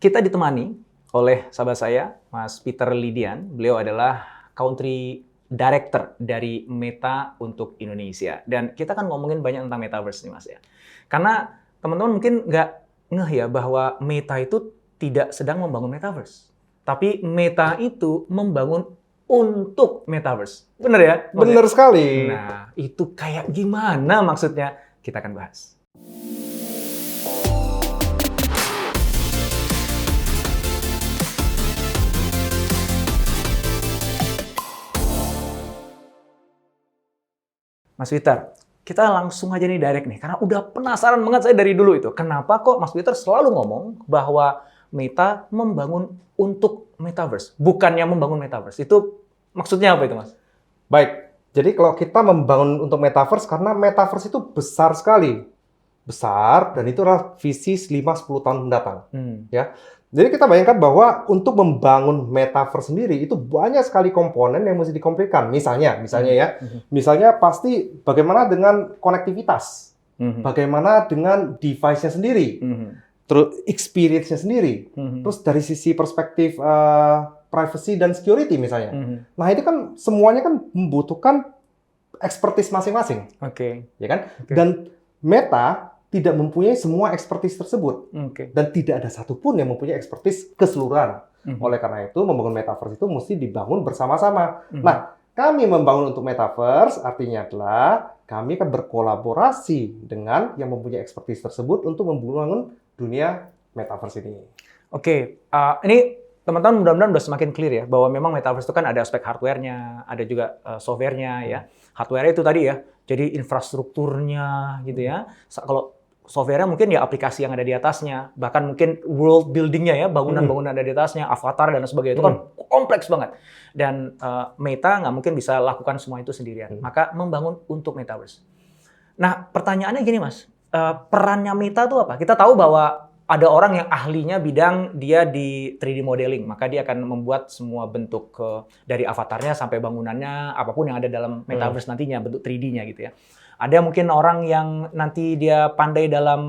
Kita ditemani oleh sahabat saya, Mas Peter Lydian. Beliau adalah Country Director dari Meta untuk Indonesia. Dan kita kan ngomongin banyak tentang Metaverse nih, Mas ya. Karena teman-teman mungkin nggak ngeh ya bahwa Meta itu tidak sedang membangun Metaverse. Tapi Meta itu membangun untuk Metaverse. Bener ya? Bener sekali. Nah, itu kayak gimana maksudnya? Kita akan bahas. Mas Peter, kita langsung aja nih direct nih, karena udah penasaran banget saya dari dulu itu. Kenapa kok Mas Peter selalu ngomong bahwa Meta membangun untuk Metaverse, bukannya membangun Metaverse. Itu maksudnya apa itu, Mas? Baik, jadi kalau kita membangun untuk Metaverse, karena Metaverse itu besar sekali. Besar, dan itu adalah visi 5-10 tahun mendatang. Ya. Jadi kita bayangkan bahwa untuk membangun Metaverse sendiri, itu banyak sekali komponen yang mesti dikompletkan. Misalnya ya, misalnya pasti bagaimana dengan konektivitas, bagaimana dengan device-nya sendiri, terus experience-nya sendiri, terus dari sisi perspektif privacy dan security misalnya. Nah itu kan semuanya kan membutuhkan expertise masing-masing, ya kan? Dan Meta tidak mempunyai semua expertise tersebut, dan tidak ada satupun yang mempunyai expertise keseluruhan. Oleh karena itu, membangun Metaverse itu mesti dibangun bersama-sama. Nah, kami membangun untuk Metaverse artinya adalah kami akan berkolaborasi dengan yang mempunyai expertise tersebut untuk membangun dunia Metaverse ini. Ini teman-teman mudah-mudahan udah semakin clear ya, bahwa memang Metaverse itu kan ada aspek hardware-nya, ada juga software-nya ya. Hardware itu tadi ya, jadi infrastrukturnya gitu ya. Kalau software-nya mungkin ya aplikasi yang ada di atasnya, bahkan mungkin world building-nya ya, bangunan-bangunan ada di atasnya, avatar dan sebagainya, itu kan kompleks banget. Dan Meta nggak mungkin bisa lakukan semua itu sendirian. Maka membangun untuk Metaverse. Nah, pertanyaannya gini Mas, perannya Meta itu apa? Kita tahu bahwa ada orang yang ahlinya bidang dia di 3D modeling, maka dia akan membuat semua bentuk dari avatarnya sampai bangunannya, apapun yang ada dalam Metaverse nantinya, bentuk 3D-nya gitu ya. Ada mungkin orang yang nanti dia pandai dalam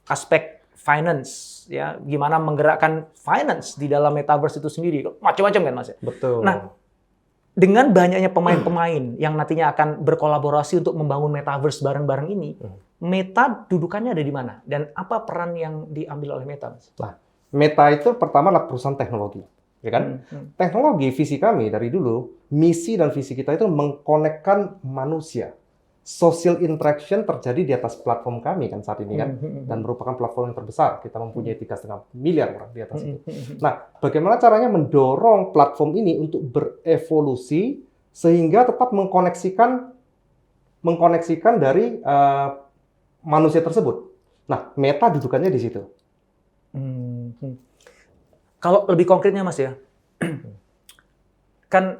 aspek finance, ya, gimana menggerakkan finance di dalam Metaverse itu sendiri, macam-macam kan Mas ya. Betul. Nah, dengan banyaknya pemain-pemain yang nantinya akan berkolaborasi untuk membangun Metaverse bareng-bareng ini, Meta dudukannya ada di mana? Dan apa peran yang diambil oleh Meta? Nah, Meta itu pertama adalah perusahaan teknologi, ya kan? Teknologi, visi kami dari dulu, misi dan visi kita itu mengkonekkan manusia. Social interaction terjadi di atas platform kami kan saat ini kan, dan merupakan platform yang terbesar. Kita mempunyai 3,5 miliar orang di atas itu. Nah, bagaimana caranya mendorong platform ini untuk berevolusi sehingga tetap mengkoneksikan dari manusia tersebut. Nah, Meta dudukannya di situ. Kalau lebih konkretnya Mas ya, kan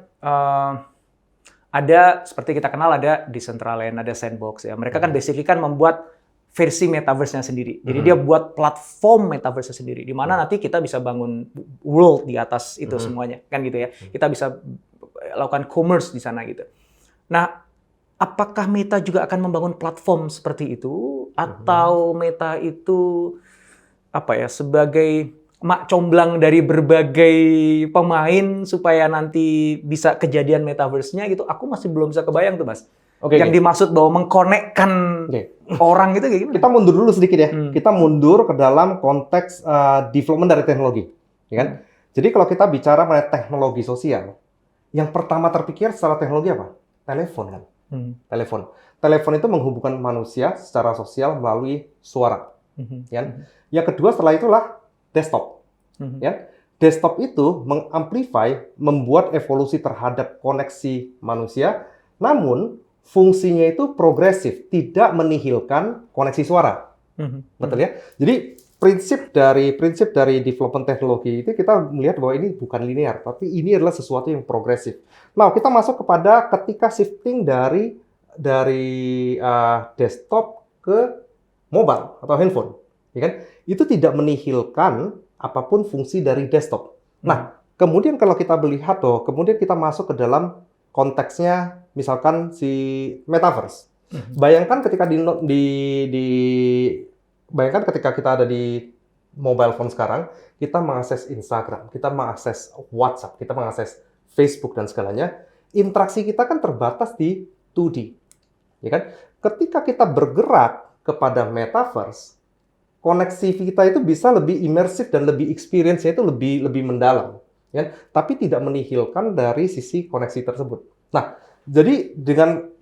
ada seperti kita kenal ada Decentraland, ada Sandbox ya. Mereka kan basically kan membuat versi Metaverse-nya sendiri. Jadi dia buat platform Metaverse-nya sendiri, di mana nanti kita bisa bangun world di atas itu semuanya, kan gitu ya. Kita bisa lakukan commerce di sana gitu. Nah, apakah Meta juga akan membangun platform seperti itu, atau Meta itu apa ya, sebagai mak comblang dari berbagai pemain supaya nanti bisa kejadian Metaverse-nya gitu? Aku masih belum bisa kebayang tuh Mas. Yang dimaksud bahwa mengkonekkan orang itu kayak gimana? Kita mundur dulu sedikit ya. Kita mundur ke dalam konteks development dari teknologi, ya kan? Jadi kalau kita bicara mengenai teknologi sosial, yang pertama terpikir secara teknologi apa? Telepon kan? Telepon itu menghubungkan manusia secara sosial melalui suara. Ya? Yang kedua setelah itulah desktop. Ya? Desktop itu mengamplify, membuat evolusi terhadap koneksi manusia, namun fungsinya itu progresif, tidak menihilkan koneksi suara. Betul ya? Jadi prinsip dari development teknologi itu kita melihat bahwa ini bukan linear, tapi ini adalah sesuatu yang progresif. Nah, kita masuk kepada ketika shifting dari desktop ke mobile atau handphone, ya kan? Itu tidak menihilkan apapun fungsi dari desktop. Nah, kemudian kalau kita melihat kemudian kita masuk ke dalam konteksnya misalkan si Metaverse. Bayangkan ketika bayangkan ketika kita ada di mobile phone sekarang, kita mengakses Instagram, kita mengakses WhatsApp, kita mengakses Facebook dan segalanya, interaksi kita kan terbatas di 2D. Ya kan? Ketika kita bergerak kepada metaverse, koneksi kita itu bisa lebih imersif dan lebih experience-nya itu lebih mendalam, ya. Tapi tidak menihilkan dari sisi koneksi tersebut. Nah, jadi dengan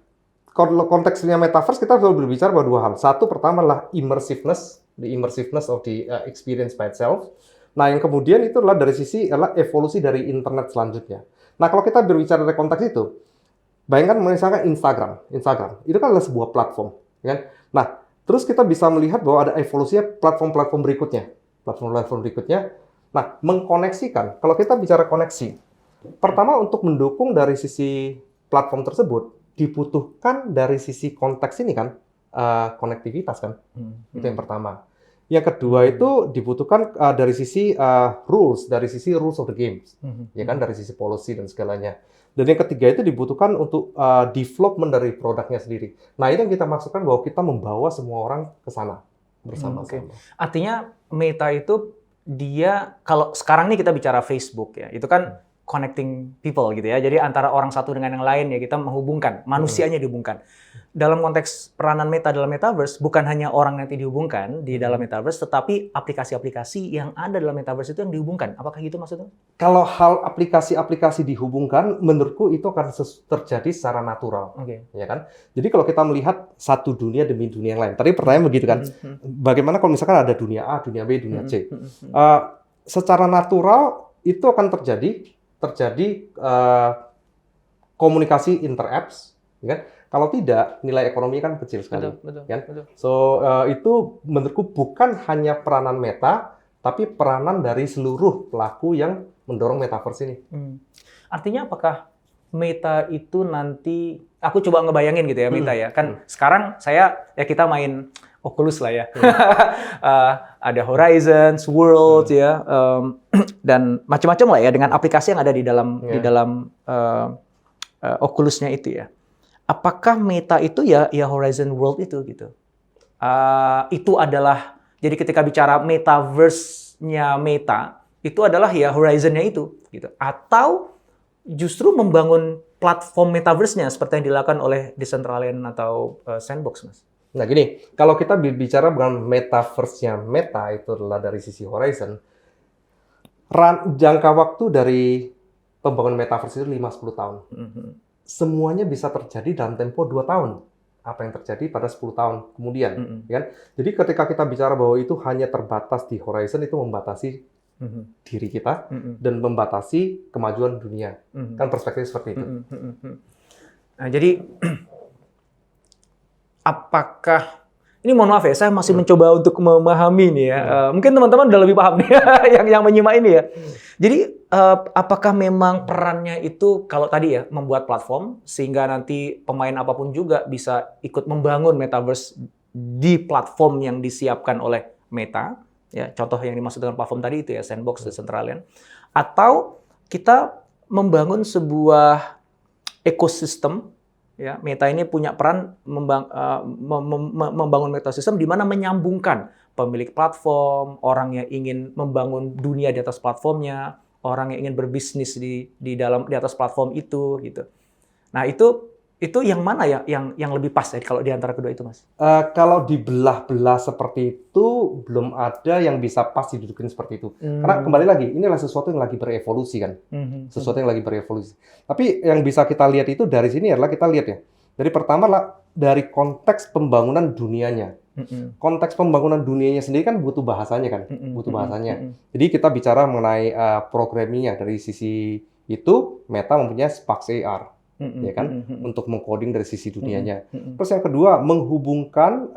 konteksnya metaverse kita perlu berbicara bahwa dua hal. Satu, pertama adalah immersiveness, the immersiveness of the experience by itself. Nah, yang kemudian itu adalah dari sisi adalah evolusi dari internet selanjutnya. Nah, kalau kita berbicara dari konteks itu, bayangkan misalkan Instagram itu kan adalah sebuah platform, kan? Nah, terus kita bisa melihat bahwa ada evolusinya platform-platform berikutnya. Nah, mengkoneksikan. Kalau kita bicara koneksi, pertama untuk mendukung dari sisi platform tersebut dibutuhkan dari sisi konteks ini kan konektivitas kan. Itu yang pertama. Yang kedua itu dibutuhkan dari sisi rules of the games, ya kan, dari sisi policy dan segalanya. Dan yang ketiga itu dibutuhkan untuk development dari produknya sendiri. Nah, itu yang kita maksudkan bahwa kita membawa semua orang ke sana bersama-sama. Artinya Meta itu dia, kalau sekarang nih kita bicara Facebook ya, itu kan connecting people gitu ya. Jadi antara orang satu dengan yang lain ya, kita menghubungkan, manusianya dihubungkan. Dalam konteks peranan Meta dalam Metaverse, bukan hanya orang nanti dihubungkan di dalam Metaverse, tetapi aplikasi-aplikasi yang ada dalam Metaverse itu yang dihubungkan. Apakah gitu maksudnya? Kalau hal aplikasi-aplikasi dihubungkan, menurutku itu akan terjadi secara natural, ya kan? Jadi kalau kita melihat satu dunia demi dunia yang lain, tadi pertanyaan begitu kan? Bagaimana kalau misalkan ada dunia A, dunia B, dunia C? Secara natural itu akan terjadi komunikasi inter-apps, ya kan? Kalau tidak, nilai ekonomi kan kecil sekali. Betul. So, itu menurutku bukan hanya peranan Meta, tapi peranan dari seluruh pelaku yang mendorong Metaverse ini. Artinya apakah Meta itu nanti, aku coba ngebayangin gitu ya, Meta ya. Kan sekarang kita main Oculus lah ya. Ada Horizon, World ya, dan macam-macam lah ya dengan aplikasi yang ada di dalam Oculusnya itu ya. Apakah Meta itu ya Horizon World itu gitu? Itu adalah, jadi ketika bicara Metaverse-nya Meta, itu adalah ya Horizon-nya itu gitu. Atau justru membangun platform Metaverse-nya seperti yang dilakukan oleh Decentraland atau Sandbox, Mas? Nah gini, kalau kita bicara dengan Metaverse-nya Meta, itu adalah dari sisi Horizon, jangka waktu dari pembangunan Metaverse itu 5-10 tahun. Semuanya bisa terjadi dalam tempo 2 tahun. Apa yang terjadi pada 10 tahun kemudian. Kan? Jadi ketika kita bicara bahwa itu hanya terbatas di Horizon, itu membatasi diri kita dan membatasi kemajuan dunia. Kan perspektifnya seperti itu. Nah, jadi apakah, ini mohon maaf ya, saya masih mencoba untuk memahami nih ya. Mungkin teman-teman udah lebih paham nih yang menyimak ini ya. Jadi apakah memang perannya itu kalau tadi ya membuat platform sehingga nanti pemain apapun juga bisa ikut membangun Metaverse di platform yang disiapkan oleh Meta, ya contoh yang dimaksud dengan platform tadi itu ya Sandbox, Decentraland, atau kita membangun sebuah ekosistem. Ya, Meta ini punya peran membangun ekosistem di mana menyambungkan pemilik platform, orang yang ingin membangun dunia di atas platformnya, orang yang ingin berbisnis di atas platform itu gitu. Nah, itu yang mana ya yang lebih pas ya kalau di antara kedua itu, Mas? Kalau dibelah-belah seperti itu belum ada yang bisa pas didudukin seperti itu. Karena kembali lagi, ini adalah sesuatu yang lagi berevolusi kan. Sesuatu yang lagi berevolusi. Tapi yang bisa kita lihat itu dari sini adalah kita lihat ya. Dari pertama lah dari konteks pembangunan dunianya. Konteks pembangunan dunianya sendiri kan butuh bahasanya kan, butuh bahasanya. Jadi kita bicara mengenai programmingnya dari sisi itu, Meta mempunyai Spark AR, ya kan, untuk mengcoding dari sisi dunianya. Terus yang kedua menghubungkan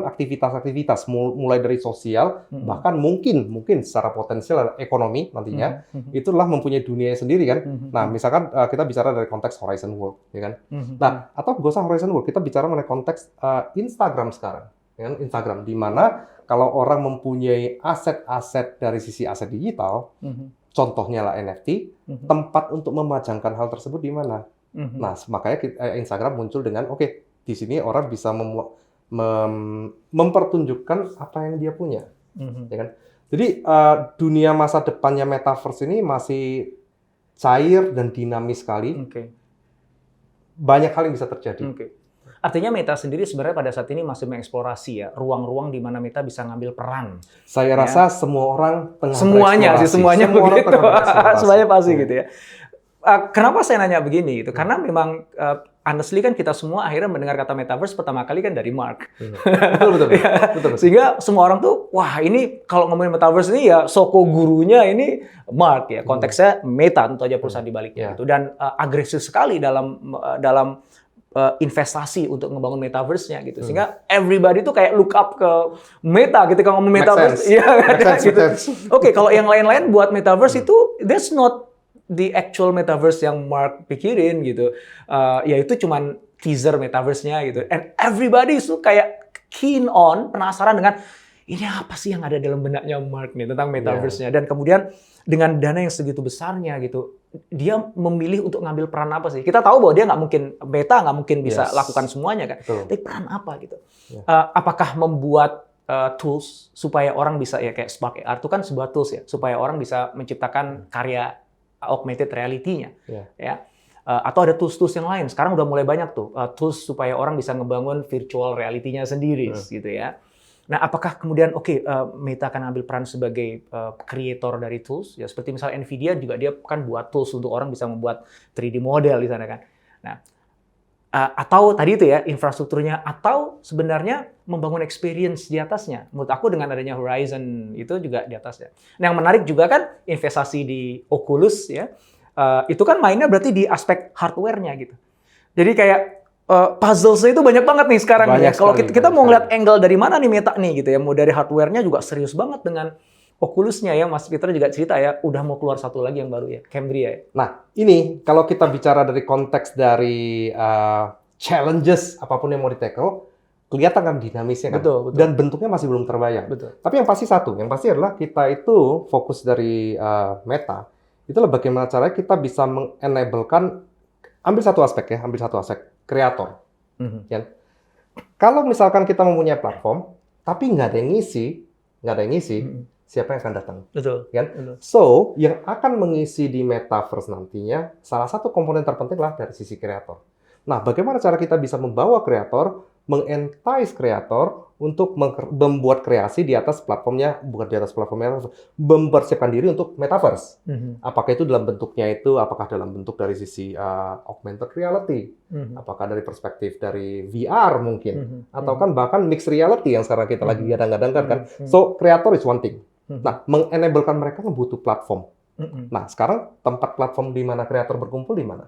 aktivitas-aktivitas mulai dari sosial, bahkan mungkin secara potensial ekonomi nantinya, itulah mempunyai dunianya sendiri kan. Nah, misalkan kita bicara dari konteks Horizon World, ya kan. Nah, atau nggak usah Horizon World, kita bicara mengenai konteks Instagram sekarang, ya kan? Instagram, di mana kalau orang mempunyai aset-aset dari sisi aset digital, contohnya lah NFT, tempat untuk memajangkan hal tersebut di mana? Nah, makanya Instagram muncul dengan, di sini orang bisa mempertunjukkan apa yang dia punya, ya kan? Jadi dunia masa depannya metaverse ini masih cair dan dinamis sekali. Oke. Banyak hal yang bisa terjadi. Oke. Artinya Meta sendiri sebenarnya pada saat ini masih mengeksplorasi ya ruang-ruang di mana Meta bisa ngambil peran. Saya rasa semua orang tengah Semuanya bereksplorasi. semuanya Semua orang begitu. tengah bereksplorasi. Semuanya pasti Iya. gitu ya. Kenapa saya nanya begini gitu? Karena memang honestly kan kita semua akhirnya mendengar kata metaverse pertama kali kan dari Mark. Betul. Sehingga semua orang tuh wah ini kalau ngomongin metaverse ini ya soko gurunya ini Mark ya. Konteksnya Meta tentu aja perusahaan di baliknya gitu dan agresif sekali dalam investasi untuk ngebangun metaverse-nya gitu. Sehingga everybody tuh kayak look up ke Meta ketika ngomong metaverse. Iya, gitu. Oke, kalau yang lain-lain buat metaverse itu that's not the actual metaverse yang Mark pikirin gitu. Ya itu cuman teaser metaverse-nya gitu. And everybody itu kayak keen on, penasaran dengan ini apa sih yang ada dalam benaknya Mark nih tentang metaverse-nya. Dan kemudian dengan dana yang segitu besarnya gitu, dia memilih untuk ngambil peran apa sih? Kita tahu bahwa dia Meta nggak mungkin bisa lakukan semuanya kan. Tapi peran apa gitu? Apakah membuat tools supaya orang bisa ya kayak Spark AR itu kan sebuah tools ya supaya orang bisa menciptakan karya augmented reality-nya ya. Atau ada tools-tools yang lain. Sekarang udah mulai banyak tuh tools supaya orang bisa ngebangun virtual reality-nya sendiri gitu ya. Nah, apakah kemudian Meta akan ambil peran sebagai creator dari tools ya seperti misalnya Nvidia juga dia kan buat tools untuk orang bisa membuat 3D model di sana kan. Nah, atau tadi itu ya infrastrukturnya atau sebenarnya membangun experience di atasnya. Menurut aku dengan adanya Horizon itu juga di atasnya. Nah, yang menarik juga kan investasi di Oculus ya. Itu kan mainnya berarti di aspek hardware-nya gitu. Jadi kayak puzzles-nya itu banyak banget nih sekarang nih ya. Kalau kita mau ngeliat angle dari mana nih Meta nih gitu ya. Mau dari hardware-nya juga serius banget dengan Oculus-nya ya. Mas Peter juga cerita ya, udah mau keluar satu lagi yang baru ya, Cambria ya. Nah, ini kalau kita bicara dari konteks dari challenges apapun yang mau di-tackle, kelihatan kan dinamisnya kan. Betul. Dan bentuknya masih belum terbayang. Betul. Tapi yang pasti adalah kita itu fokus dari Meta, itulah bagaimana caranya kita bisa mengenablekan, ambil satu aspek, kreator. Ya. Kalau misalkan kita mempunyai platform, tapi nggak ada yang ngisi, siapa yang akan datang? Betul. Kan? Betul. So, yang akan mengisi di metaverse nantinya, salah satu komponen terpenting lah dari sisi kreator. Nah, bagaimana cara kita bisa membawa kreator, meng-entice kreator untuk membuat kreasi di atas platformnya, bukan di atas platformnya, mempersiapkan diri untuk metaverse. Apakah itu dalam bentuknya apakah dalam bentuk dari sisi augmented reality, apakah dari perspektif dari VR mungkin, atau kan bahkan mixed reality yang sekarang kita lagi gadang-gadangkan kan. So, kreator is one thing. Nah, mengenablekan mereka butuh platform. Nah, sekarang tempat platform di mana kreator berkumpul di mana?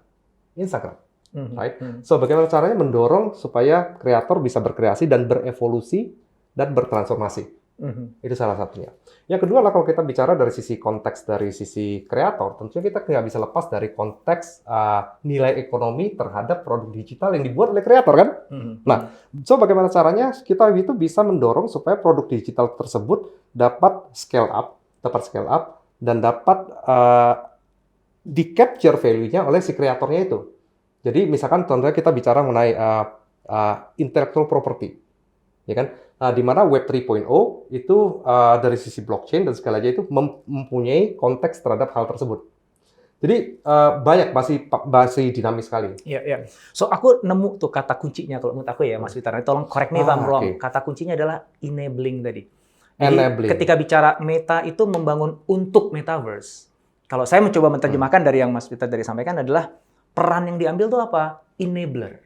Instagram. Right? So, bagaimana caranya mendorong supaya kreator bisa berkreasi dan berevolusi dan bertransformasi. Itu salah satunya. Yang kedua lah kalau kita bicara dari sisi konteks dari sisi kreator, tentunya kita nggak bisa lepas dari konteks nilai ekonomi terhadap produk digital yang dibuat oleh kreator kan. Nah, so bagaimana caranya kita itu bisa mendorong supaya produk digital tersebut dapat scale up dan dapat di-capture value-nya oleh si kreatornya itu. Jadi misalkan contohnya kita bicara mengenai intellectual property, ya kan? Di mana Web 3.0 itu dari sisi blockchain dan segala itu mempunyai konteks terhadap hal tersebut. Jadi banyak masih dinamis sekali. Iya. So aku nemu tuh kata kuncinya kalau menurut aku ya Mas Witar. Tolong correct me if I'm wrong. Kata kuncinya adalah enabling tadi. Jadi ketika bicara Meta itu membangun untuk metaverse. Kalau saya mencoba menerjemahkan dari yang Mas Witar tadi sampaikan adalah peran yang diambil tuh apa? Enabler.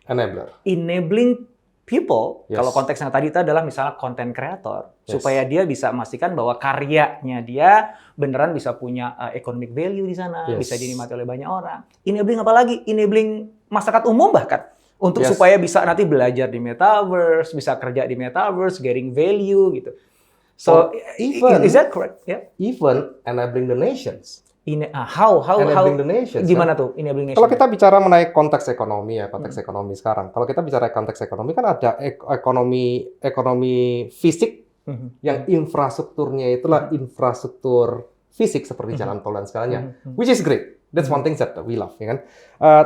Enabling people, kalau konteksnya tadi itu adalah misalnya content creator, supaya dia bisa memastikan bahwa karyanya dia beneran bisa punya economic value di sana, bisa dinikmati oleh banyak orang. Enabling apa lagi? Enabling masyarakat umum bahkan. Untuk supaya bisa nanti belajar di metaverse, bisa kerja di metaverse, getting value gitu. So, is that correct? Even enabling the nations. How gimana tuh enabling nation? Kalau kita bicara mengenai konteks ekonomi ekonomi sekarang. Kalau kita bicara konteks ekonomi kan ada ekonomi fisik yang infrastrukturnya itulah infrastruktur fisik seperti jalan tol dan segalanya, which is great. That's one thing that we love, ya kan.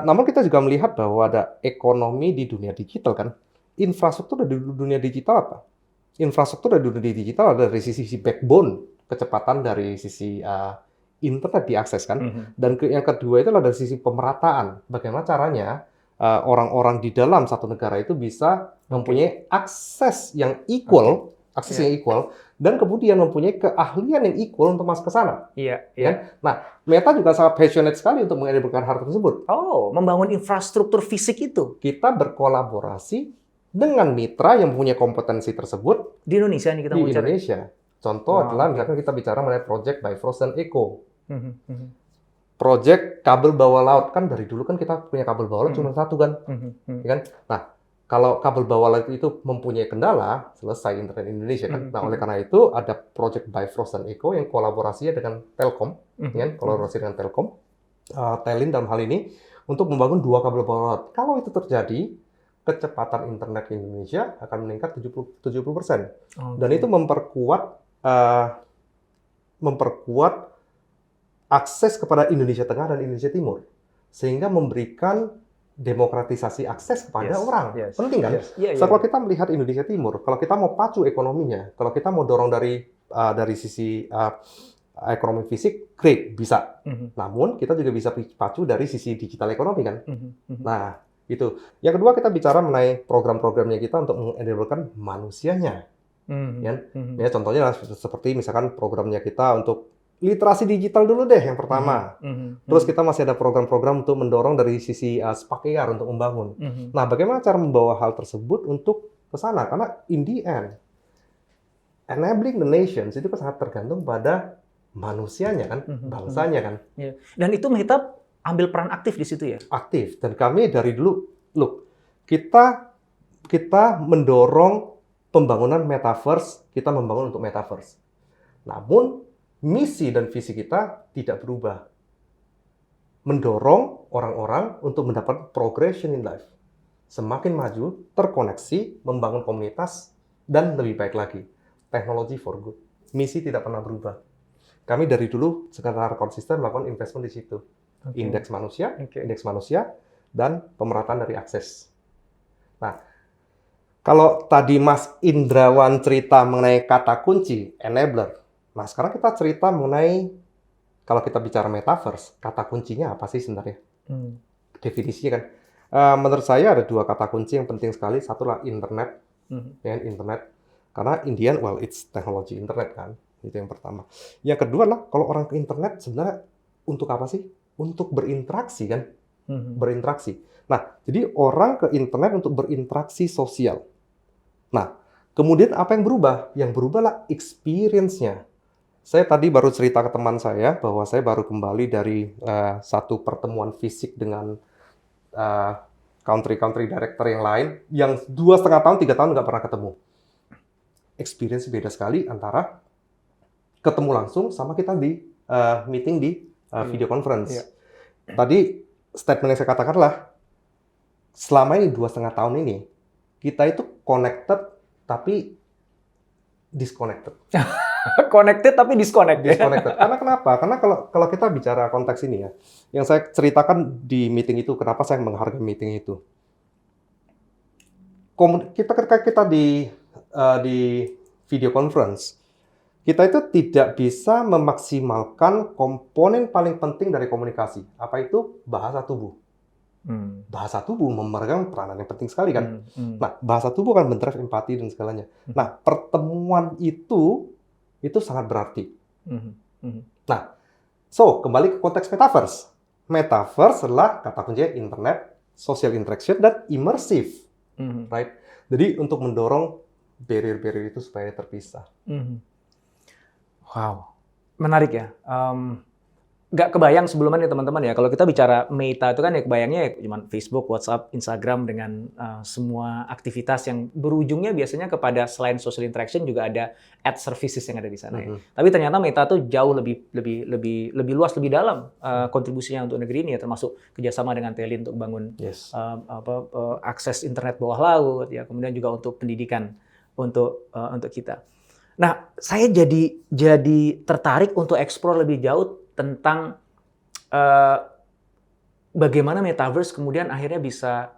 Namun kita juga melihat bahwa ada ekonomi di dunia digital kan. Infrastruktur di dunia digital apa? Infrastruktur di dunia digital ada dari sisi backbone. kecepatan dari sisi internet diakses kan. Dan yang kedua itu adalah dari sisi pemerataan. Bagaimana caranya orang-orang di dalam satu negara itu bisa mempunyai akses yang equal, dan kemudian mempunyai keahlian yang equal untuk masuk ke sana. Iya, Kan? Nah, Meta juga sangat passionate sekali untuk mengenablekan hal tersebut. Oh, membangun infrastruktur fisik itu Kita berkolaborasi dengan mitra yang punya kompetensi tersebut di Indonesia nih kita di mau bicara. Indonesia. Contoh adalah misalkan kita bicara mengenai Project Bifrost dan Eco. Project kabel bawah laut, kan dari dulu kan kita punya kabel bawah laut cuma satu kan. Ya kan? Nah, kalau kabel bawah laut itu mempunyai kendala, selesai internet Indonesia kan. Nah, oleh karena itu ada Project Bifrost dan Eco yang kolaborasinya dengan Telkom, kan? Kolaborasi dengan Telkom, Telin dalam hal ini untuk membangun 2 kabel bawah laut. Kalau itu terjadi, kecepatan internet di Indonesia akan meningkat 70%. Dan itu memperkuat akses kepada Indonesia Tengah dan Indonesia Timur, sehingga memberikan demokratisasi akses kepada orang. Penting kan? Kalau kita melihat Indonesia Timur, kalau kita mau pacu ekonominya, kalau kita mau dorong dari sisi ekonomi fisik, great, bisa. Namun kita juga bisa pacu dari sisi digital ekonomi kan. Nah, itu. Yang kedua, kita bicara mengenai program-programnya kita untuk mengenablekan manusianya. Ya, contohnya seperti misalkan programnya kita untuk literasi digital dulu deh yang pertama. Terus kita masih ada program-program untuk mendorong dari sisi SPACAR untuk membangun. Nah, bagaimana cara membawa hal tersebut untuk ke sana? Karena in the end, enabling the nations itu kan sangat tergantung pada manusianya kan, bangsanya kan. Dan itu Meta ambil peran aktif di situ ya? Aktif. Dan kami dari dulu, kita mendorong pembangunan metaverse, kita membangun untuk metaverse. Namun, misi dan visi kita tidak berubah. Mendorong orang-orang untuk mendapat progression in life. Semakin maju, terkoneksi, membangun komunitas, dan lebih baik lagi. Technology for good. Misi tidak pernah berubah. Kami dari dulu secara konsisten melakukan investment di situ. Indeks manusia, dan pemerataan dari akses. Nah, kalau tadi Mas Indrawan cerita mengenai kata kunci, enabler. Nah, sekarang kita cerita mengenai, kalau kita bicara metaverse, kata kuncinya apa sih sebenarnya? Definisinya kan. Menurut saya ada 2 kata kunci yang penting sekali. Satu adalah internet. Internet. Karena in the end, well, it's technology internet kan. Itu yang pertama. Yang kedua adalah, kalau orang ke internet sebenarnya untuk apa sih? Untuk berinteraksi kan. Berinteraksi. Nah, jadi orang ke internet untuk berinteraksi sosial. Nah, kemudian apa yang berubah? Yang berubahlah experience-nya. Saya tadi baru cerita ke teman saya bahwa saya baru kembali dari satu pertemuan fisik dengan country director yang lain, yang 2,5 tahun, 3 tahun nggak pernah ketemu. Experience beda sekali antara ketemu langsung sama kita di meeting di video conference. Tadi statement yang saya katakan adalah, selama ini 2,5 tahun ini, kita itu connected tapi disconnected. Connected tapi disconnected. Karena kenapa? Karena kalau kita bicara konteks ini ya, yang saya ceritakan di meeting itu, kenapa saya menghargai meeting itu. Ketika kita di video conference, kita itu tidak bisa memaksimalkan komponen paling penting dari komunikasi. Apa itu? Bahasa tubuh. Bahasa tubuh memegang peranan yang penting sekali kan. Nah, bahasa tubuh kan mendrive empati dan segalanya. Nah, pertemuan itu sangat berarti. Nah, kembali ke konteks metaverse. Metaverse adalah kata kuncinya internet, social interaction, dan immersive. Right? Jadi untuk mendorong barrier-barrier itu supaya terpisah. Wow, menarik ya. Nggak kebayang sebelumnya teman-teman ya, kalau kita bicara Meta itu kan ya kebayangnya ya cuma Facebook, WhatsApp, Instagram dengan semua aktivitas yang berujungnya biasanya kepada selain social interaction juga ada ad services yang ada di sana ya. Tapi ternyata Meta tuh jauh lebih luas, lebih dalam kontribusinya untuk negeri ini ya, termasuk kerjasama dengan Telin untuk bangun akses internet bawah laut ya, kemudian juga untuk pendidikan untuk kita. Nah, saya jadi tertarik untuk eksplor lebih jauh tentang bagaimana metaverse kemudian akhirnya bisa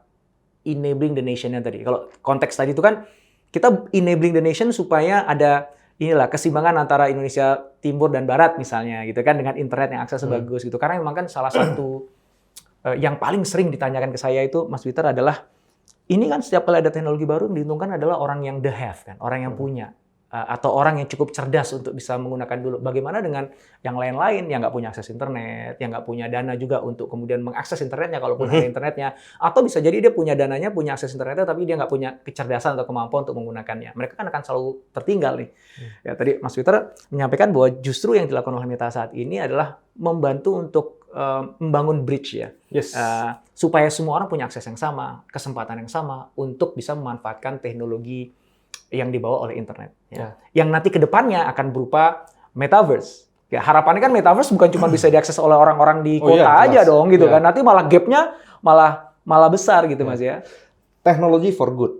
enabling the nation-nya tadi. Kalau konteks tadi itu kan kita enabling the nation supaya ada inilah keseimbangan antara Indonesia Timur dan Barat misalnya gitu kan, dengan internet yang aksesnya bagus gitu. Karena memang kan salah satu yang paling sering ditanyakan ke saya itu, Mas Peter, adalah ini kan setiap kali ada teknologi baru yang diuntungkan adalah orang yang the have kan, orang yang punya. Atau orang yang cukup cerdas untuk bisa menggunakan dulu. Bagaimana dengan yang lain-lain yang nggak punya akses internet, yang nggak punya dana juga untuk kemudian mengakses internetnya kalaupun ada internetnya, atau bisa jadi dia punya dananya, punya akses internetnya, tapi dia nggak punya kecerdasan atau kemampuan untuk menggunakannya. Mereka kan akan selalu tertinggal nih. Ya, tadi Mas Peter menyampaikan bahwa justru yang dilakukan oleh Meta saat ini adalah membantu untuk membangun bridge ya, supaya semua orang punya akses yang sama, kesempatan yang sama untuk bisa memanfaatkan teknologi yang dibawa oleh internet, ya. Yang nanti ke depannya akan berupa metaverse. Ya, harapannya kan metaverse bukan cuma bisa diakses oleh orang-orang di kota aja dong, gitu kan. Nanti malah gap-nya malah besar gitu, Mas ya. Teknologi for good.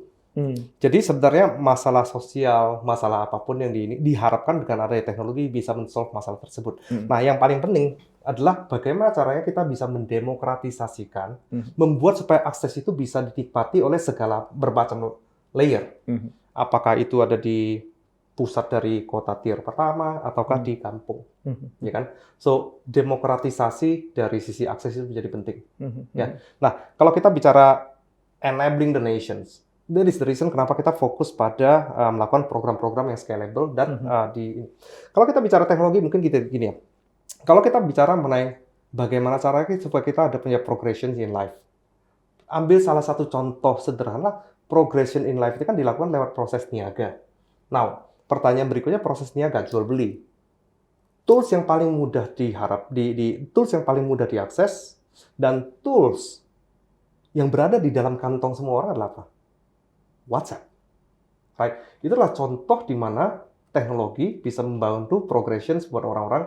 Jadi sebenarnya masalah sosial, masalah apapun yang diharapkan dengan adanya teknologi bisa men-solve masalah tersebut. Nah, yang paling penting adalah bagaimana caranya kita bisa mendemokratisasikan, membuat supaya akses itu bisa dinikmati oleh segala bermacam layer. Apakah itu ada di pusat dari kota tier pertama ataukah di kampung, ya kan? So demokratisasi dari sisi akses itu menjadi penting. Ya. Nah, kalau kita bicara enabling the nations, that is the reason kenapa kita fokus pada melakukan program-program yang scalable dan kalau kita bicara teknologi mungkin gini ya. Kalau kita bicara mengenai bagaimana caranya supaya kita ada punya progression in life, ambil salah satu contoh sederhana. Progression in life itu kan dilakukan lewat proses niaga. Now, pertanyaan berikutnya proses niaga, jual beli. Tools yang paling mudah tools yang paling mudah diakses dan tools yang berada di dalam kantong semua orang adalah apa? WhatsApp. Right? Itulah contoh di mana teknologi bisa membantu progression buat orang-orang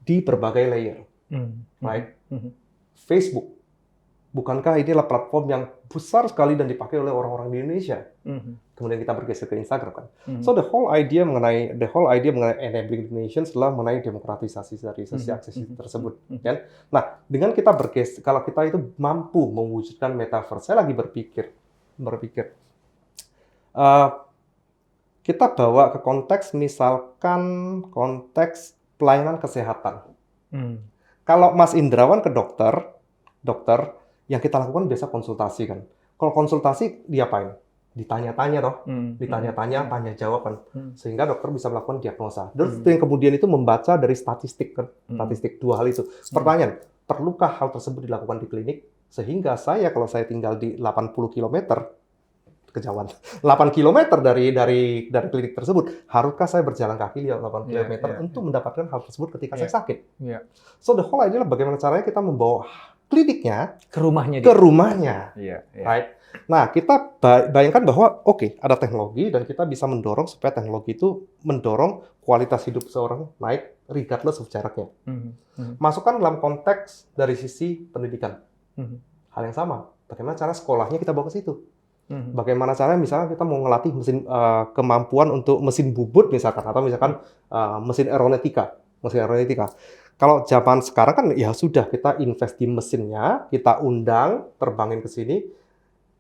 di berbagai layer. Right? Facebook. Bukankah inilah platform yang besar sekali dan dipakai oleh orang-orang di Indonesia? Kemudian kita bergeser ke Instagram kan. So the whole idea mengenai enabling nations adalah mengenai demokratisasi dari sisi akses tersebut. Kan? Nah, dengan kita bergeser, kalau kita itu mampu mewujudkan metaverse, saya lagi berpikir, kita bawa ke konteks misalkan konteks pelayanan kesehatan. Kalau Mas Indrawan ke dokter yang kita lakukan biasa konsultasi kan. Kalau konsultasi diapain? Ditanya-tanya toh, ditanya-tanya, tanya jawab kan, sehingga dokter bisa melakukan diagnosa. Dan yang kemudian itu membaca dari statistik kan, statistik dua hal itu. Pertanyaan, perlukah hal tersebut dilakukan di klinik? Sehingga kalau saya tinggal di 80 km, kejauhan, 8 km dari klinik tersebut, haruskah saya berjalan kaki 8 km untuk mendapatkan hal tersebut ketika saya sakit? So the whole idea adalah bagaimana caranya kita membawa kliniknya ke rumahnya. Right? Nah, kita bayangkan bahwa ada teknologi dan kita bisa mendorong supaya teknologi itu mendorong kualitas hidup seorang naik regardless of jaraknya. Masukkan dalam konteks dari sisi pendidikan. Hal yang sama. Bagaimana cara sekolahnya kita bawa ke situ? Bagaimana caranya misalnya kita mau ngelatih kemampuan untuk mesin bubut misalkan atau misalkan mesin aeronautika. Kalau zaman sekarang kan ya sudah kita invest di mesinnya, kita undang terbangin ke sini.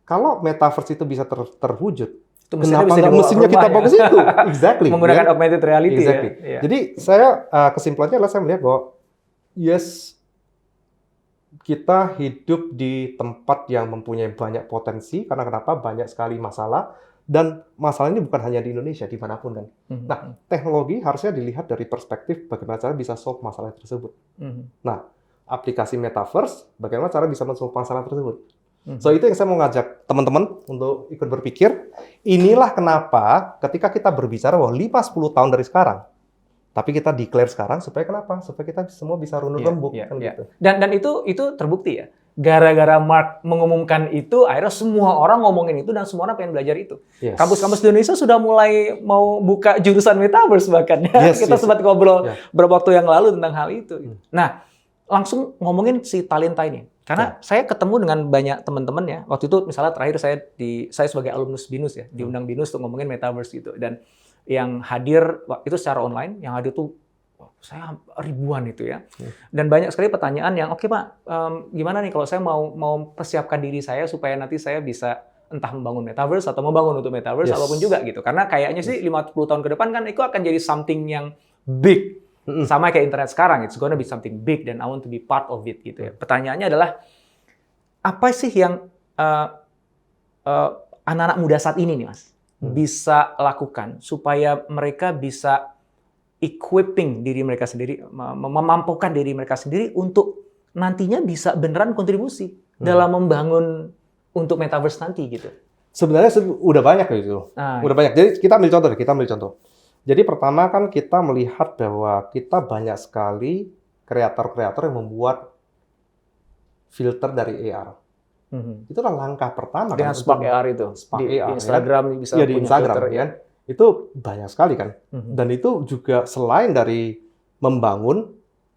Kalau metaverse itu bisa terwujud, kenapa nggak mesinnya kita bawa ke situ? Exactly. Menggunakan augmented reality. Exactly. Ya. Jadi saya kesimpulannya adalah saya melihat bahwa kita hidup di tempat yang mempunyai banyak potensi karena kenapa banyak sekali masalah. Dan masalah ini bukan hanya di Indonesia, dimanapun kan. Nah, teknologi harusnya dilihat dari perspektif bagaimana cara bisa solve masalah tersebut. Nah, aplikasi metaverse, bagaimana cara bisa men-solve masalah tersebut. So, itu yang saya mau ngajak teman-teman untuk ikut berpikir. Inilah kenapa ketika kita berbicara bahwa 5-10 tahun dari sekarang, tapi kita declare sekarang supaya kenapa? Supaya kita semua bisa runut rembuk. Kan gitu. Dan itu terbukti ya. Gara-gara Mark mengumumkan itu, akhirnya semua orang ngomongin itu dan semua orang pengen belajar itu. Kampus-kampus di Indonesia sudah mulai mau buka jurusan metaverse bahkan. Kita sempat ngobrol beberapa waktu yang lalu tentang hal itu. Nah, langsung ngomongin si talenta ini. Karena saya ketemu dengan banyak teman-teman ya. Waktu itu misalnya terakhir saya sebagai alumnus BINUS ya, diundang BINUS untuk ngomongin metaverse gitu. Dan yang hadir itu secara online, yang hadir tuh saya ribuan itu ya. Dan banyak sekali pertanyaan yang, oke Pak, gimana nih kalau saya mau persiapkan diri saya supaya nanti saya bisa entah membangun metaverse atau membangun untuk metaverse apapun juga gitu. Karena kayaknya sih 50 tahun ke depan kan itu akan jadi something yang big. Sama kayak internet sekarang, it's gonna be something big dan I want to be part of it gitu ya. Pertanyaannya adalah apa sih yang anak-anak muda saat ini nih Mas bisa lakukan supaya mereka bisa equipping diri mereka sendiri, memampukan diri mereka sendiri untuk nantinya bisa beneran kontribusi dalam membangun untuk metaverse nanti gitu. Sebenarnya udah banyak gitu. Udah banyak. Jadi kita ambil contoh. Jadi pertama kan kita melihat bahwa kita banyak sekali kreator-kreator yang membuat filter dari AR. Itulah langkah pertama dengan kan. Spark AR itu. Di AR, Instagram ya? bisa di punya Instagram filter kan. Itu banyak sekali kan. Dan itu juga selain dari membangun,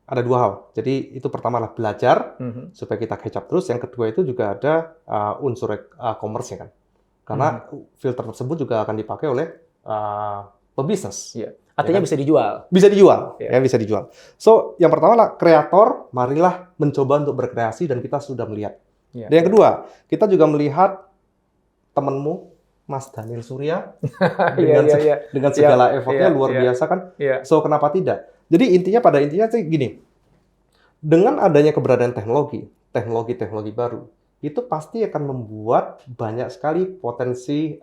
ada dua hal. Jadi itu pertama adalah belajar supaya kita catch up terus. Yang kedua itu juga ada unsur commerce-nya kan. Karena filter tersebut juga akan dipakai oleh pebisnis. Iya. Artinya ya kan? bisa dijual. Bisa dijual, ya. Ya bisa dijual. So yang pertama lah kreator, marilah mencoba untuk berkreasi dan kita sudah melihat. Ya. Dan yang kedua, kita juga melihat temanmu Mas Daniel Surya dengan segala effortnya luar biasa kan. So kenapa tidak? Jadi pada intinya sih gini, dengan adanya keberadaan teknologi baru, itu pasti akan membuat banyak sekali potensi,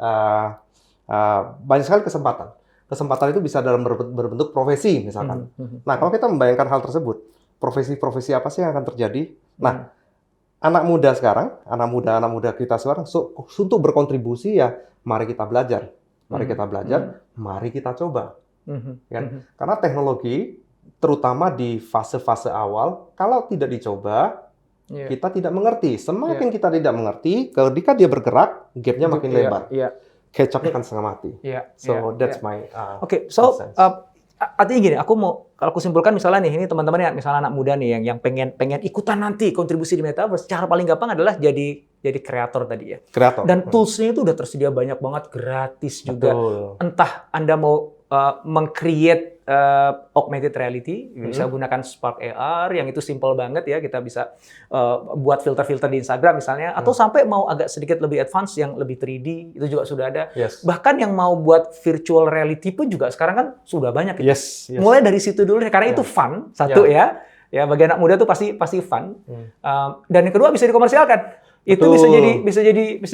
banyak sekali kesempatan. Kesempatan itu bisa dalam berbentuk profesi misalkan. Nah kalau kita membayangkan hal tersebut, profesi-profesi apa sih yang akan terjadi? Nah anak muda kita sekarang untuk berkontribusi ya mari kita belajar, mari kita coba. Kan? Karena teknologi, terutama di fase-fase awal, kalau tidak dicoba, kita tidak mengerti. Semakin kita tidak mengerti, ketika dia bergerak, gap-nya makin lebar. Catch up-nya akan setengah mati. That's my artinya gini, kalau aku simpulkan misalnya nih, ini teman-teman misalnya anak muda nih yang pengen ikutan nanti kontribusi di metaverse, cara paling gampang adalah jadi kreator tadi ya. Dan tools-nya itu udah tersedia banyak banget, gratis juga. Entah Anda mau meng-create augmented reality, bisa gunakan Spark AR yang itu simple banget ya, kita bisa buat filter-filter di Instagram misalnya, atau sampai mau agak sedikit lebih advance yang lebih 3D itu juga sudah ada. Bahkan yang mau buat virtual reality pun juga sekarang kan sudah banyak. Mulai dari situ dulu karena itu fun satu ya bagi anak muda tuh pasti fun. Dan yang kedua bisa dikomersialkan. Itu bisa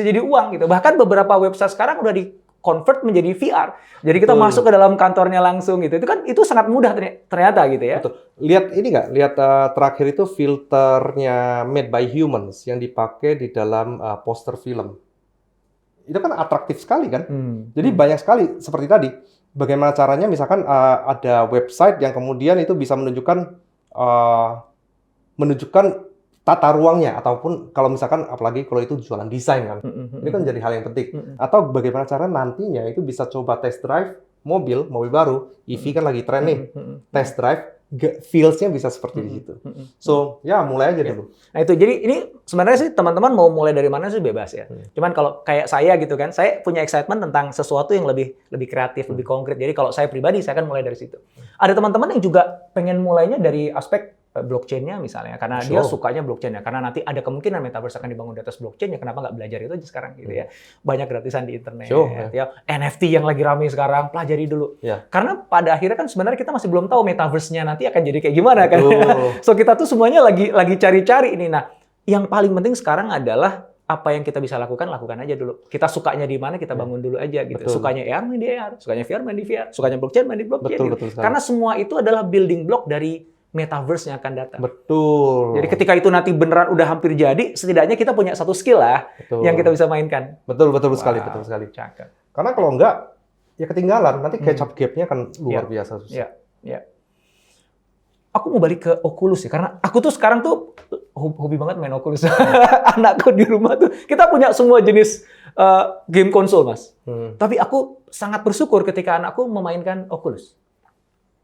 jadi uang gitu. Bahkan beberapa website sekarang udah di-convert menjadi VR. Jadi kita masuk ke dalam kantornya langsung gitu. Itu sangat mudah ternyata gitu ya. Betul. Lihat ini nggak? Lihat terakhir itu filternya Made by Humans yang dipakai di dalam poster film. Itu kan atraktif sekali kan? Jadi banyak sekali seperti tadi. Bagaimana caranya misalkan ada website yang kemudian itu bisa menunjukkan tata ruangnya, ataupun kalau misalkan apalagi kalau itu jualan desain kan, ini kan jadi hal yang penting. Atau bagaimana cara nantinya itu bisa coba test drive mobil baru, EV kan lagi tren nih, test drive, feels-nya bisa seperti itu. So ya mulai aja dulu. Nah itu jadi ini sebenarnya sih teman-teman mau mulai dari mana sih bebas ya. Cuman kalau kayak saya gitu kan, saya punya excitement tentang sesuatu yang lebih kreatif, lebih konkret. Jadi kalau saya pribadi saya akan mulai dari situ. Ada teman-teman yang juga pengen mulainya dari aspek blockchain-nya misalnya, karena dia sukanya blockchain ya, karena nanti ada kemungkinan metaverse akan dibangun di atas blockchain ya, kenapa nggak belajar itu aja sekarang gitu ya. Banyak gratisan di internet, ya. NFT yang lagi ramai sekarang, pelajari dulu. Karena pada akhirnya kan sebenarnya kita masih belum tahu metaverse-nya nanti akan jadi kayak gimana kan. So kita tuh semuanya lagi cari-cari ini. Nah, yang paling penting sekarang adalah apa yang kita bisa lakukan aja dulu. Kita sukanya di mana, kita bangun dulu aja gitu. Sukanya AR main di AR, sukanya VR main di VR, sukanya blockchain main di blockchain. Gitu. Karena semua itu adalah building block dari metaverse yang akan datang. Betul. Jadi ketika itu nanti beneran udah hampir jadi, setidaknya kita punya satu skill lah yang kita bisa mainkan. Betul sekali. Cakep. Karena kalau enggak, ya ketinggalan. Nanti catch up gap-nya kan luar biasa susah. Aku mau balik ke Oculus ya, karena aku tuh sekarang tuh hobi banget main Oculus. Anakku di rumah tuh, kita punya semua jenis game konsol, Mas. Tapi aku sangat bersyukur ketika anakku memainkan Oculus.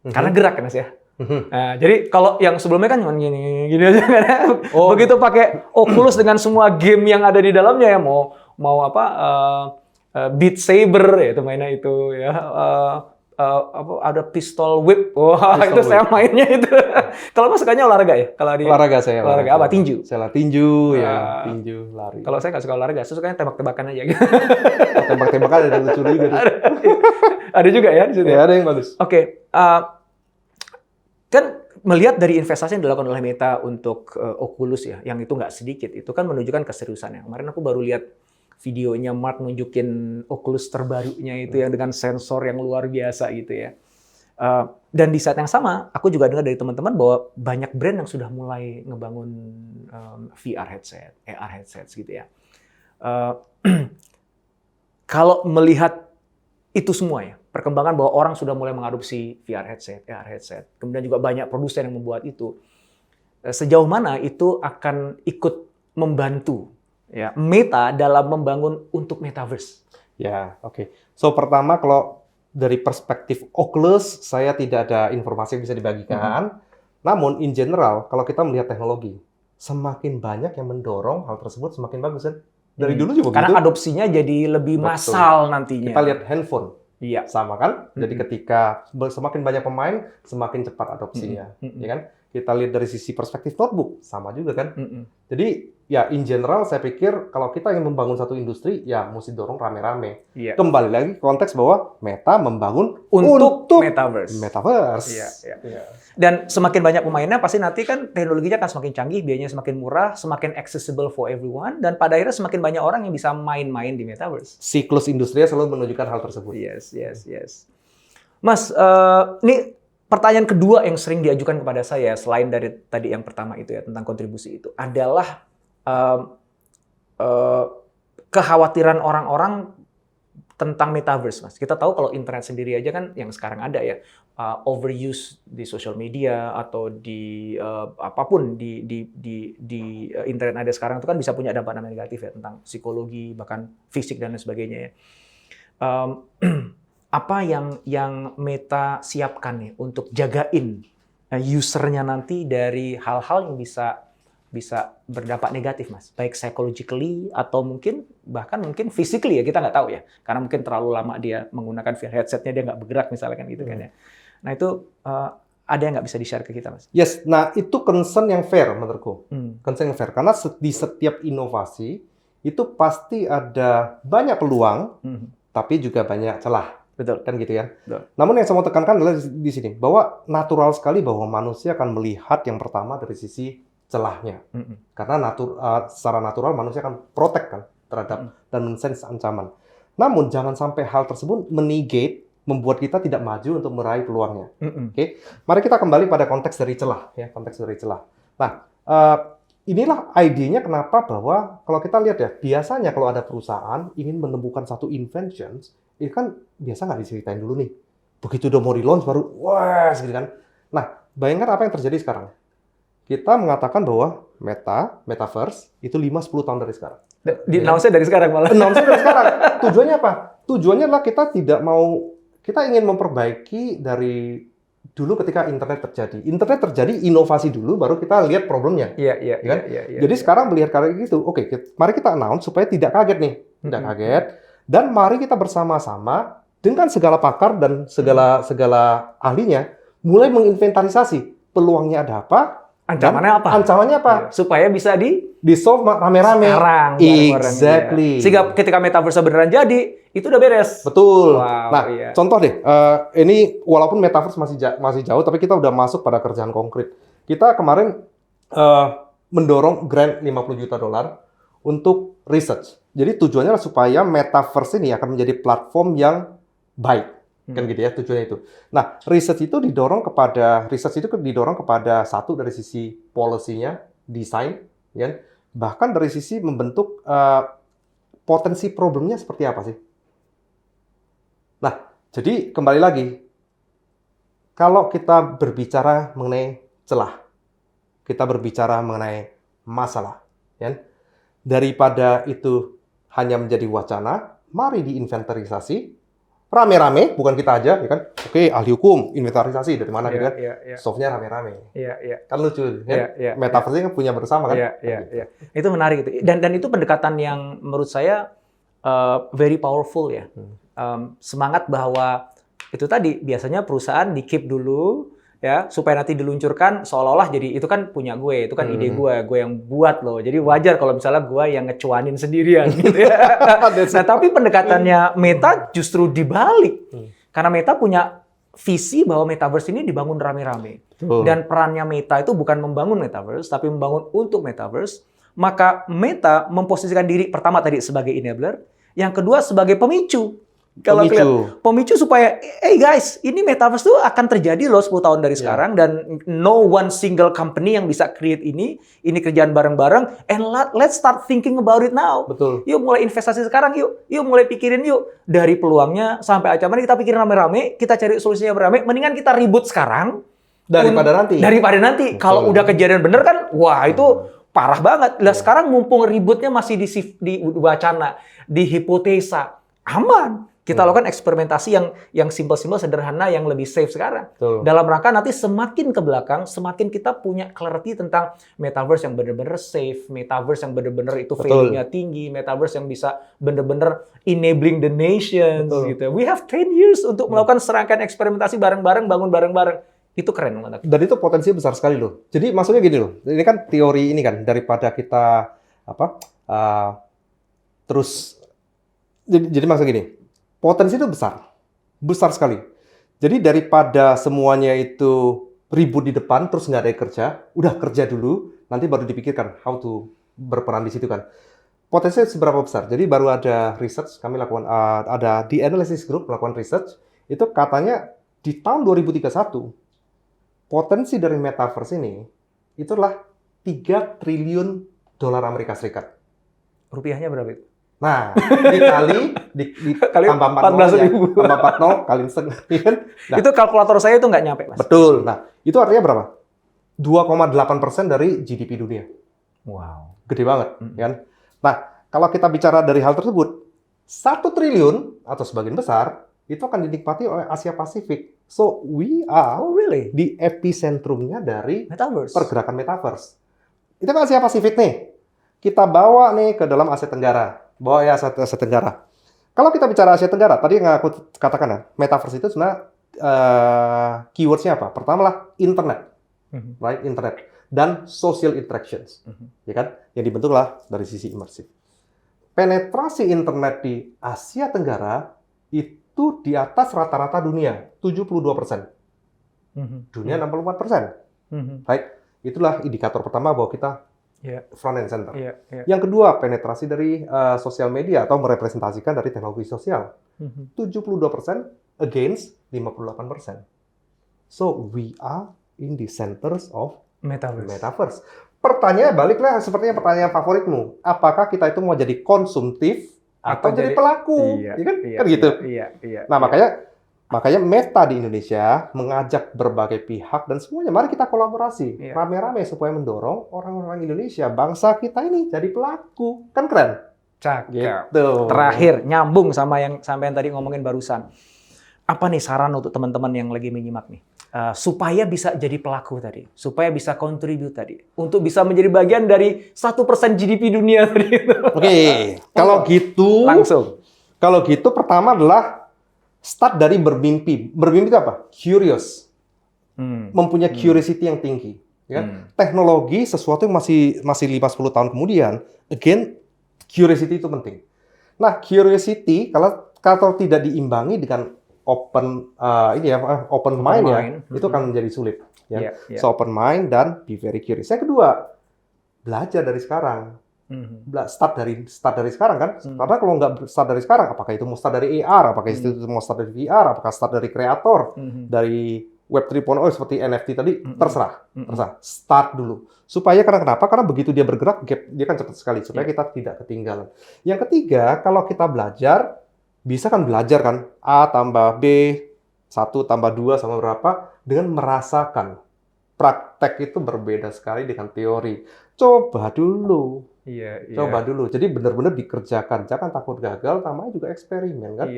Karena gerak kan, Mas ya. Nah, jadi kalau yang sebelumnya kan cuma gini aja kan. Begitu pakai Oculus dengan semua game yang ada di dalamnya ya, mau apa Beat Saber ya itu mainnya itu ya. ada pistol whip. Wah, Pistol itu saya whip. mainnya itu. Kalau Mas sukanya olahraga ya? Kalau di Olahraga saya. olahraga apa? Tinju. Saya tinju, ya, Wah. tinju, lari. Kalau saya nggak suka olahraga, saya sukanya tembak-tembakan aja. Tembak-tembakan ada lucu juga tuh. Ada juga ya di situ. Ya, ada yang bagus. Oke, kan melihat dari investasi yang dilakukan oleh Meta untuk Oculus ya, yang itu nggak sedikit, itu kan menunjukkan keseriusannya. Kemarin aku baru lihat videonya Mark nunjukin Oculus terbarunya itu yang dengan sensor yang luar biasa gitu ya. Dan di saat yang sama, aku juga dengar dari teman-teman bahwa banyak brand yang sudah mulai ngebangun VR headset, AR headsets gitu ya. Kalau melihat itu semua ya, perkembangan bahwa orang sudah mulai mengadopsi VR headset, AR headset, kemudian juga banyak produsen yang membuat itu. Sejauh mana itu akan ikut membantu ya Meta dalam membangun untuk metaverse? Ya, oke. So pertama kalau dari perspektif Oculus, saya tidak ada informasi yang bisa dibagikan. Namun in general, kalau kita melihat teknologi, semakin banyak yang mendorong hal tersebut semakin bagus kan? Dari dulu juga Karena begitu. adopsinya jadi lebih Betul. massal nantinya. Kita lihat handphone. Iya. Sama kan? Jadi ketika semakin banyak pemain, semakin cepat adopsinya, ya kan? Kita lihat dari sisi perspektif notebook, sama juga kan? Jadi ya in general saya pikir kalau kita ingin membangun satu industri, ya mesti dorong rame-rame. Iya. Kembali lagi konteks bahwa Meta membangun Untuk metaverse. Metaverse. Iya, iya. Dan semakin banyak pemainnya, pasti nanti kan teknologinya akan semakin canggih, biayanya semakin murah, semakin accessible for everyone, dan pada akhirnya semakin banyak orang yang bisa main-main di metaverse. Siklus industri selalu menunjukkan hal tersebut. Yes. Mas, ini pertanyaan kedua yang sering diajukan kepada saya, selain dari tadi yang pertama itu ya, tentang kontribusi itu, adalah kekhawatiran orang-orang tentang metaverse, Mas. Kita tahu kalau internet sendiri aja kan yang sekarang ada ya, overuse di social media atau di apapun di internet ada sekarang itu kan bisa punya dampak negatif ya tentang psikologi, bahkan fisik dan lain sebagainya ya. Apa yang Meta siapkan nih untuk jagain usernya nanti dari hal-hal yang bisa berdampak negatif, Mas, baik psychologically atau bahkan mungkin physically ya, kita nggak tahu ya, karena mungkin terlalu lama dia menggunakan VR headsetnya, dia nggak bergerak misalnya kan gitu kan ya. Nah itu ada yang nggak bisa di-share ke kita, Mas? Yes, nah itu concern yang fair menurutku, concern yang fair karena di setiap inovasi itu pasti ada banyak peluang, tapi juga banyak celah. Betul. Kan gitu ya. Betul. Namun yang saya mau tekankan adalah di sini bahwa natural sekali bahwa manusia akan melihat yang pertama dari sisi celahnya. Karena secara natural manusia akan protect kan terhadap dan men-sense ancaman. Namun jangan sampai hal tersebut menegate, membuat kita tidak maju untuk meraih peluangnya. Oke. Mari kita kembali pada konteks dari celah ya, konteks dari celah. Nah, inilah idenya kenapa bahwa kalau kita lihat ya, biasanya kalau ada perusahaan ingin menemukan satu invention, itu kan biasa nggak diceritain dulu nih. Begitu udah mau di-launch baru, wah, gitu kan. Nah, bayangkan apa yang terjadi sekarang. Kita mengatakan bahwa Metaverse, itu 5-10 tahun dari sekarang. Di-announce dari sekarang malah. Announce dari sekarang. Tujuannya apa? Tujuannya adalah kita ingin memperbaiki dari dulu ketika internet terjadi. Internet terjadi, inovasi dulu, baru kita lihat problemnya. Iya. Jadi sekarang melihat kayak gitu, oke, mari kita announce supaya tidak kaget nih. Tidak kaget. Dan mari kita bersama-sama dengan segala pakar dan segala ahlinya mulai menginventarisasi peluangnya ada apa, ancamannya apa, supaya bisa di-solve rame-rame. Sekarang. Exactly. Ya. Sehingga ketika metaverse beneran jadi, itu udah beres. Betul. Wow, nah, contoh deh, ini walaupun metaverse masih jauh, tapi kita udah masuk pada kerjaan konkret. Kita kemarin mendorong grant $50 juta untuk research. Jadi tujuannya adalah supaya metaverse ini akan menjadi platform yang baik. Kan gitu ya tujuannya itu. Nah, research itu didorong kepada satu dari sisi policy-nya, desain, ya. Bahkan dari sisi membentuk potensi problemnya seperti apa sih. Nah, jadi kembali lagi, kalau kita berbicara mengenai celah, kita berbicara mengenai masalah, ya. Daripada itu hanya menjadi wacana, mari diinventarisasi. Rame-rame, bukan kita aja, ya kan? Oke, ahli hukum, inventarisasi dari mana gitu kan? Solve-nya rame-rame. Iya. Kan lucu, kan? Metaverse kan punya bersama kan? Iya. Itu menarik gitu. Dan itu pendekatan yang menurut saya very powerful ya. Semangat bahwa itu tadi biasanya perusahaan di-keep dulu ya supaya nanti diluncurkan seolah-olah jadi itu kan punya gue, itu kan ide gue yang buat loh. Jadi wajar kalau misalnya gue yang ngecuanin sendirian gitu ya. Nah, tapi pendekatannya Meta justru dibalik. Karena Meta punya visi bahwa metaverse ini dibangun rame-rame. Dan perannya Meta itu bukan membangun metaverse, tapi membangun untuk metaverse. Maka Meta memposisikan diri pertama tadi sebagai enabler, yang kedua sebagai pemicu. Kalau pemicu supaya, hey guys, ini metaverse tuh akan terjadi loh 10 tahun dari sekarang dan no one single company yang bisa create ini kerjaan bareng-bareng and let's start thinking about it now. Betul. Yuk mulai investasi sekarang yuk mulai pikirin yuk dari peluangnya sampai ancamannya kita pikirin rame-rame, kita cari solusinya rame-rame, mendingan kita ribut sekarang daripada nanti. Kalau udah kejadian bener kan, wah itu parah banget. Lah sekarang mumpung ributnya masih di wacana, di hipotesa, aman. Kita lakukan eksperimentasi yang simpel-simpel, sederhana, yang lebih safe sekarang. Dalam rangka nanti semakin ke belakang, semakin kita punya clarity tentang metaverse yang benar-benar safe, metaverse yang benar-benar itu value-nya tinggi, metaverse yang bisa benar-benar enabling the nations gitu. We have 10 years untuk melakukan serangkaian eksperimentasi bareng-bareng, bangun bareng-bareng. Itu keren banget. Dan itu potensinya besar sekali loh. Jadi maksudnya gini loh. Ini kan teori ini kan daripada kita terus jadi maksudnya gini. Potensi itu besar sekali. Jadi daripada semuanya itu ribut di depan terus nggak ada yang kerja, udah kerja dulu, nanti baru dipikirkan how to berperan di situ kan. Potensinya seberapa besar? Jadi baru ada research kami lakukan, ada di Analysis Group melakukan research, itu katanya di tahun 2031 potensi dari metaverse ini itulah 3 triliun dolar Amerika Serikat. Rupiahnya berapa itu? Nah, dikali tambah 40 tambah 40 kali setengah. Nah, itu kalkulator saya itu nggak nyampe, Mas. Betul. Nah, itu artinya berapa? 2,8% dari GDP dunia. Wow. Gede banget, kan? Nah, kalau kita bicara dari hal tersebut, 1 triliun atau sebagian besar itu akan dinikmati oleh Asia Pasifik. So, we are di epicentrumnya dari pergerakan metaverse. Itu kan Asia Pasifik nih. Kita bawa nih ke dalam Asia Tenggara. Asia Tenggara. Kalau kita bicara Asia Tenggara, tadi yang aku katakan ya, metaverse itu sebenarnya keywords-nya apa? Pertama lah internet, right? Internet dan social interactions, ya kan? Yang dibentuklah dari sisi imersif. Penetrasi internet di Asia Tenggara itu di atas rata-rata dunia, 72%. Dunia 64%. Right? Itulah indikator pertama bahwa kita front and center. Yang kedua, penetrasi dari sosial media atau merepresentasikan dari teknologi sosial. 72% against 58%. So, we are in the centers of metaverse. Pertanyaan baliklah sepertinya pertanyaan favoritmu. Apakah kita itu mau jadi konsumtif atau jadi pelaku? Kan gitu. Nah, makanya Meta di Indonesia mengajak berbagai pihak dan semuanya, mari kita kolaborasi rame-rame supaya mendorong orang-orang Indonesia, bangsa kita ini jadi pelaku. Kan keren? Cakep. Gitu. Terakhir, nyambung sama yang sampean tadi ngomongin barusan. Apa nih saran untuk teman-teman yang lagi menyimak nih? Supaya bisa jadi pelaku tadi, supaya bisa contribute tadi, untuk bisa menjadi bagian dari 1% GDP dunia tadi. Oke, kalau gitu langsung. Kalau gitu pertama adalah start dari bermimpi. Bermimpi itu apa? Curious. Mempunyai curiosity yang tinggi. Ya? Teknologi sesuatu yang masih 5-10 tahun kemudian, again, curiosity itu penting. Nah, curiosity kalau tidak diimbangi dengan open mind, itu akan menjadi sulit. Ya? So, open mind dan be very curious. Yang kedua, belajar dari sekarang. Start dari sekarang kan? Karena kalau nggak start dari sekarang, apakah itu mau start dari AR, apakah itu mau start dari VR, apakah start dari kreator, dari Web 3.0 seperti NFT tadi, terserah. Start dulu. Supaya kenapa? Karena begitu dia bergerak, dia kan cepat sekali. Supaya kita tidak ketinggalan. Yang ketiga, kalau kita belajar, bisa kan belajar kan A tambah B, 1 tambah 2 sama berapa, dengan merasakan. Praktek itu berbeda sekali dengan teori. Coba dulu. Coba dulu. Jadi benar-benar dikerjakan. Jangan takut gagal, namanya juga eksperimen kan.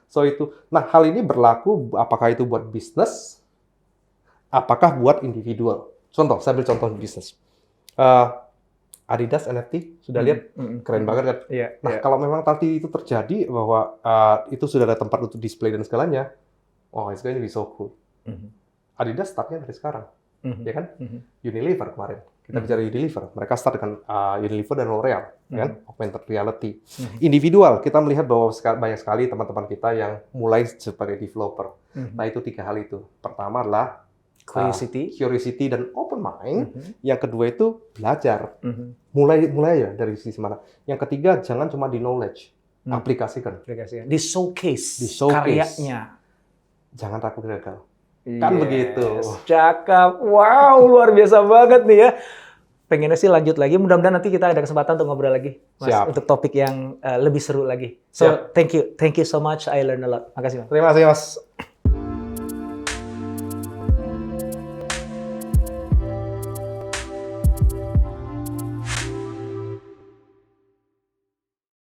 So itu. Nah, hal ini berlaku apakah itu buat bisnis, apakah buat individual. Contoh, saya ambil contoh bisnis. Adidas NFT, sudah lihat? Keren banget kan? Nah, kalau memang nanti itu terjadi bahwa itu sudah ada tempat untuk display dan segalanya, oh it's going to be so cool. Adidas startnya dari sekarang, ya kan? Unilever kemarin, kita bicara Unilever, mereka start dengan Unilever dan L'Oreal, kan? Augmented reality. Individual, kita melihat bahwa banyak sekali teman-teman kita yang mulai sebagai developer. Nah itu 3 hal itu. Pertama adalah curiosity dan open mind. Yang kedua itu belajar. Mulai ya dari sisi mana. Yang ketiga jangan cuma di knowledge, aplikasikan. Di showcase karyanya. Jangan takut gagal. Kan begitu. Cakep. Wow, luar biasa banget nih ya. Pengennya sih lanjut lagi. Mudah-mudahan nanti kita ada kesempatan untuk ngobrol lagi, Mas, untuk topik yang lebih seru lagi. So, thank you so much. I learned a lot. Makasih, Mas. Terima kasih, Mas.